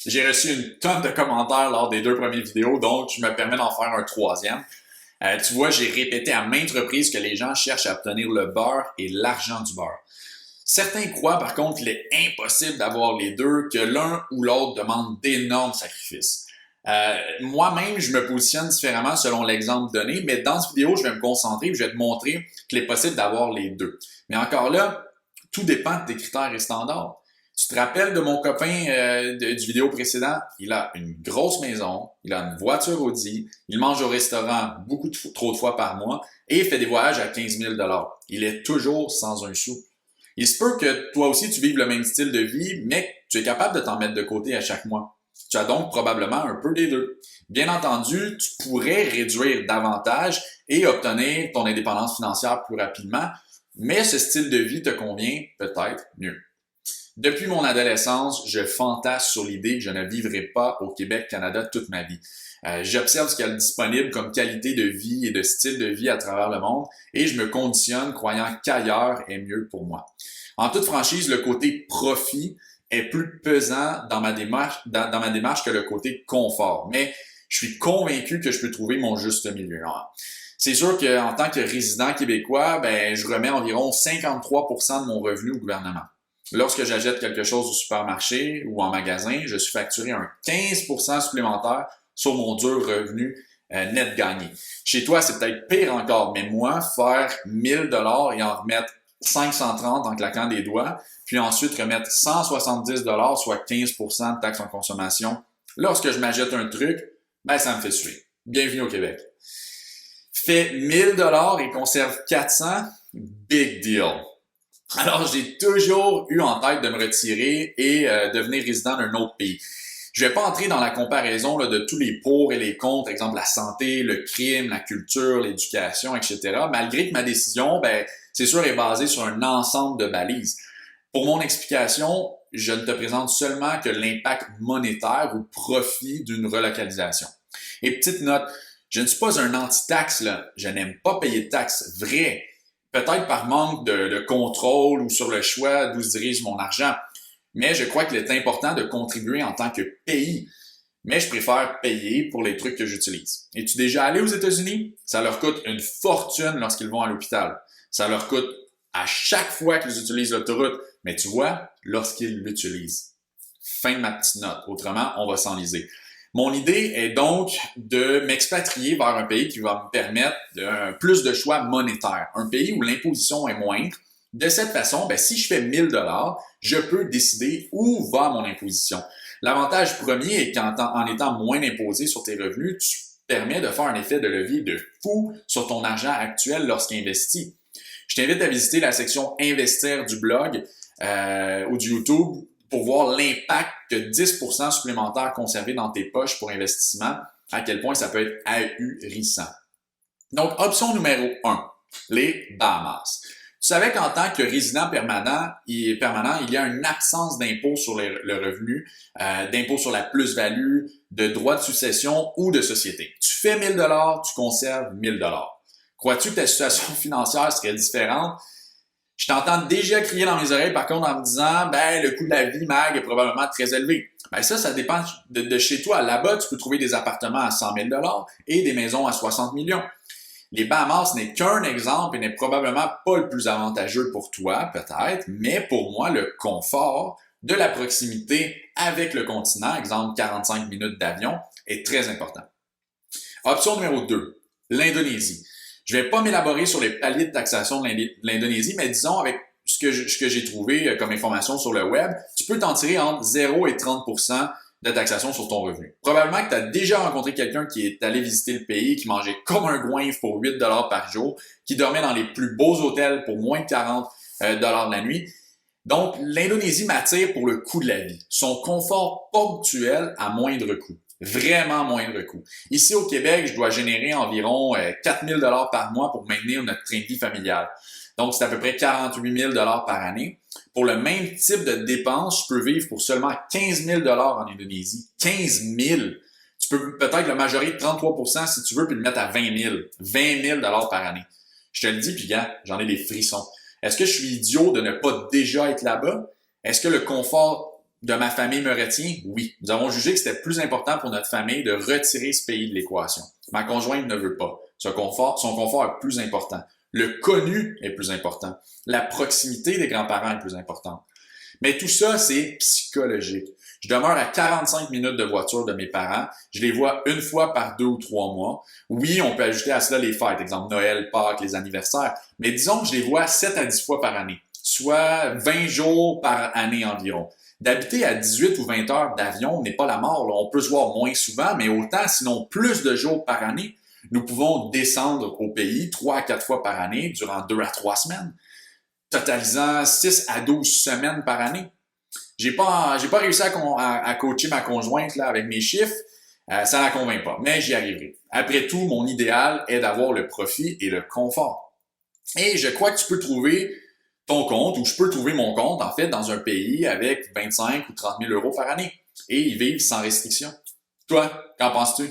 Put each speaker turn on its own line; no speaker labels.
J'ai reçu une tonne de commentaires lors des 2 premières vidéos, donc je me permets d'en faire un troisième. Tu vois, j'ai répété à maintes reprises que les gens cherchent à obtenir le beurre et l'argent du beurre. Certains croient par contre qu'il est impossible d'avoir les deux, que l'un ou l'autre demande d'énormes sacrifices. Moi-même, je me positionne différemment selon l'exemple donné, mais dans cette vidéo, je vais me concentrer et je vais te montrer qu'il est possible d'avoir les deux. Mais encore là, tout dépend de tes critères et standards. Tu te rappelles de mon copain du vidéo précédent? Il a une grosse maison, il a une voiture Audi, il mange au restaurant trop de fois par mois et il fait des voyages à 15 000 $. Il est toujours sans un sou. Il se peut que toi aussi tu vives le même style de vie, mais que tu es capable de t'en mettre de côté à chaque mois. Tu as donc probablement un peu des deux. Bien entendu, tu pourrais réduire davantage et obtenir ton indépendance financière plus rapidement, mais ce style de vie te convient peut-être mieux. Depuis mon adolescence, je fantasme sur l'idée que je ne vivrai pas au Québec-Canada toute ma vie. J'observe ce qu'il y a de disponible comme qualité de vie et de style de vie à travers le monde et je me conditionne croyant qu'ailleurs est mieux pour moi. En toute franchise, le côté profit est plus pesant dans ma démarche que le côté confort, mais je suis convaincu que je peux trouver mon juste milieu. C'est sûr qu'en tant que résident québécois, je remets environ 53% de mon revenu au gouvernement. Lorsque j'achète quelque chose au supermarché ou en magasin, je suis facturé un 15% supplémentaire sur mon dur revenu net gagné. Chez toi, c'est peut-être pire encore, mais moi, faire 1000 $ et en remettre 530 en claquant des doigts, puis ensuite remettre 170 $, soit 15% de taxes en consommation, lorsque je m'achète un truc, ça me fait suer. Bienvenue au Québec. Fais 1000 $ et conserve 400, big deal. Alors, j'ai toujours eu en tête de me retirer et devenir résident d'un autre pays. Je vais pas entrer dans la comparaison de tous les pour et les contre, exemple la santé, le crime, la culture, l'éducation, etc. Malgré que ma décision, c'est sûr, est basée sur un ensemble de balises. Pour mon explication, je ne te présente seulement que l'impact monétaire ou profit d'une relocalisation. Et petite note, je ne suis pas un anti-taxe, là. Je n'aime pas payer de taxes, vrai. Peut-être par manque de contrôle ou sur le choix d'où se dirige mon argent. Mais je crois qu'il est important de contribuer en tant que pays. Mais je préfère payer pour les trucs que j'utilise. Es-tu déjà allé aux États-Unis? Ça leur coûte une fortune lorsqu'ils vont à l'hôpital. Ça leur coûte à chaque fois qu'ils utilisent l'autoroute. Mais tu vois, lorsqu'ils l'utilisent. Fin de ma petite note. Autrement, on va s'enliser. Mon idée est donc de m'expatrier vers un pays qui va me permettre plus de choix monétaires. Un pays où l'imposition est moindre. De cette façon, si je fais 1000 $, je peux décider où va mon imposition. L'avantage premier est qu'en étant moins imposé sur tes revenus, tu permets de faire un effet de levier de fou sur ton argent actuel lorsqu'investi. Je t'invite à visiter la section Investir du blog ou du YouTube pour voir l'impact que 10% supplémentaire conservé dans tes poches pour investissement, à quel point ça peut être ahurissant. Donc, option numéro 1, les Bahamas. Tu savais qu'en tant que résident permanent, il y a une absence d'impôt sur le revenu, d'impôt sur la plus-value, de droits de succession ou de société. Tu fais 1000 $, tu conserves 1000 $. Crois-tu que ta situation financière serait différente? Je t'entends déjà crier dans mes oreilles, par contre, en me disant, le coût de la vie, Mag, est probablement très élevé. Ça dépend de chez toi. Là-bas, tu peux trouver des appartements à 100 000 $ et des maisons à 60 millions. Les Bahamas n'est qu'un exemple et n'est probablement pas le plus avantageux pour toi, peut-être, mais pour moi, le confort de la proximité avec le continent, exemple 45 minutes d'avion, est très important. Option numéro 2, l'Indonésie. Je ne vais pas m'élaborer sur les paliers de taxation de l'Indonésie, mais disons avec ce que j'ai trouvé comme information sur le web, tu peux t'en tirer entre 0 et 30% de taxation sur ton revenu. Probablement que tu as déjà rencontré quelqu'un qui est allé visiter le pays, qui mangeait comme un goinfre pour 8 $ par jour, qui dormait dans les plus beaux hôtels pour moins de 40 $ la nuit. Donc, l'Indonésie m'attire pour le coût de la vie. Son confort ponctuel à moindre coût. Vraiment moindre coût. Ici au Québec, je dois générer environ 4 000 $ par mois pour maintenir notre train de vie familial. Donc, c'est à peu près 48 000 $ par année. Pour le même type de dépenses, je peux vivre pour seulement 15 000 $ en Indonésie. 15 000! Tu peux peut-être le majorer de 33% si tu veux, puis le mettre à 20 000. 20 000 $ par année. Je te le dis, puis gars, j'en ai des frissons. Est-ce que je suis idiot de ne pas déjà être là-bas? Est-ce que le confort de ma famille me retient? Oui. Nous avons jugé que c'était plus important pour notre famille de retirer ce pays de l'équation. Ma conjointe ne veut pas. Son confort est plus important. Le connu est plus important. La proximité des grands-parents est plus importante. Mais tout ça, c'est psychologique. Je demeure à 45 minutes de voiture de mes parents. Je les vois une fois par 2 ou 3 mois. Oui, on peut ajouter à cela les fêtes, exemple Noël, Pâques, les anniversaires. Mais disons que je les vois 7 à 10 fois par année, soit 20 jours par année environ. D'habiter à 18 ou 20 heures d'avion n'est pas la mort, là. On peut se voir moins souvent, mais autant, sinon plus de jours par année. Nous pouvons descendre au pays 3 à 4 fois par année durant 2 à 3 semaines, totalisant 6 à 12 semaines par année. J'ai pas réussi à coacher ma conjointe là, avec mes chiffres. Ça la convainc pas, mais j'y arriverai. Après tout, mon idéal est d'avoir le profit et le confort. Et je crois que tu peux trouver ton compte, ou je peux trouver mon compte, en fait, dans un pays avec 25 ou 30 000 euros par année et y vivre sans restriction. Toi, qu'en penses-tu?